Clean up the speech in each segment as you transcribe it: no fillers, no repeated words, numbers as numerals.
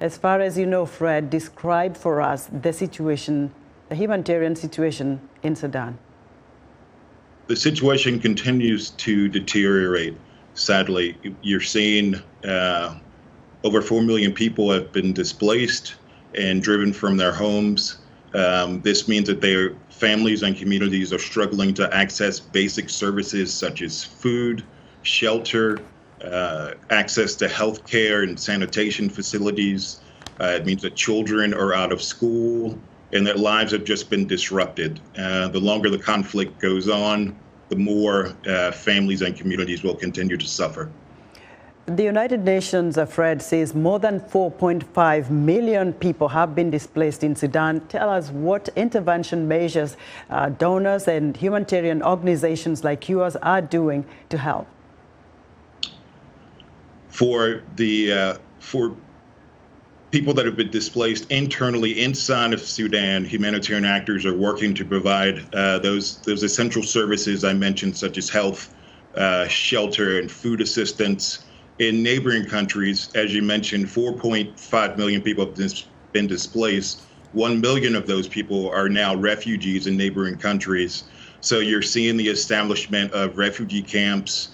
As far as you know, Fred, describe for us the situation, the humanitarian situation in Sudan. The situation continues to deteriorate. Sadly, you're seeing over 4 million people have been displaced and driven from their homes. This means that their families and communities are struggling to access basic services such as food, shelter, access to health care and sanitation facilities. It means that children are out of school and that lives have just been disrupted. The longer the conflict goes on, the more families and communities will continue to suffer. The United Nations, Fred, says more than 4.5 million people have been displaced in Sudan. Tell us what intervention measures donors and humanitarian organizations like yours are doing to help. For people that have been displaced internally inside of Sudan, humanitarian actors are working to provide those essential services I mentioned, such as health, shelter, and food assistance. In neighboring countries, as you mentioned, 4.5 million people have been displaced. 1 million of those people are now refugees in neighboring countries. So you're seeing the establishment of refugee camps,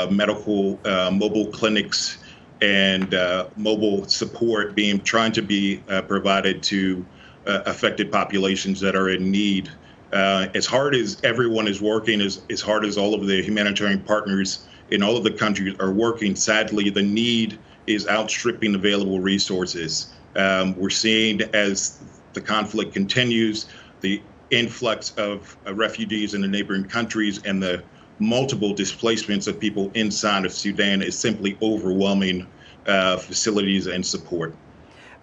medical mobile clinics, and mobile support trying to be provided to affected populations that are in need. As hard as everyone is working, as hard as all of the humanitarian partners in all of the countries are working, sadly, the need is outstripping available resources. We're seeing as the conflict continues, the influx of refugees in the neighboring countries and the multiple displacements of people inside of Sudan is simply overwhelming facilities and support.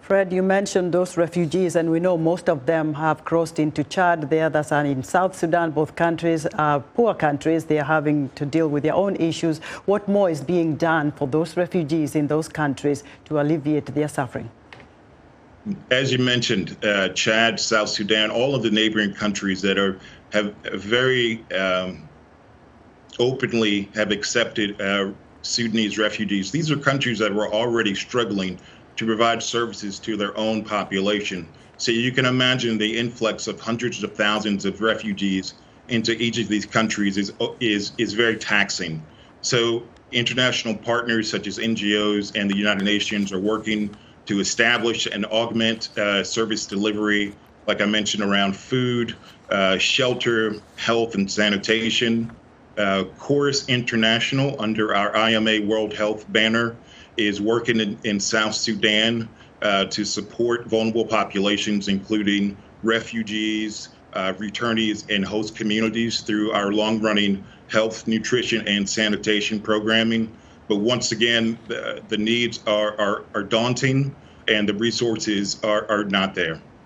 Fred, you mentioned those refugees, and we know most of them have crossed into Chad. The others are in South Sudan. Both countries are poor countries. They are having to deal with their own issues. What more is being done for those refugees in those countries to alleviate their suffering? As you mentioned, Chad, South Sudan, all of the neighboring countries that have very openly have accepted Sudanese refugees. These are countries that were already struggling to provide services to their own population. So you can imagine the influx of hundreds of thousands of refugees into each of these countries is very taxing. So international partners such as NGOs and the United Nations are working to establish and augment service delivery, like I mentioned, around food, shelter, health, and sanitation. Corus International, under our IMA World Health banner, is working in South Sudan to support vulnerable populations, including refugees, returnees, and host communities through our long-running health, nutrition, and sanitation programming. But once again, the needs are daunting and the resources are not there.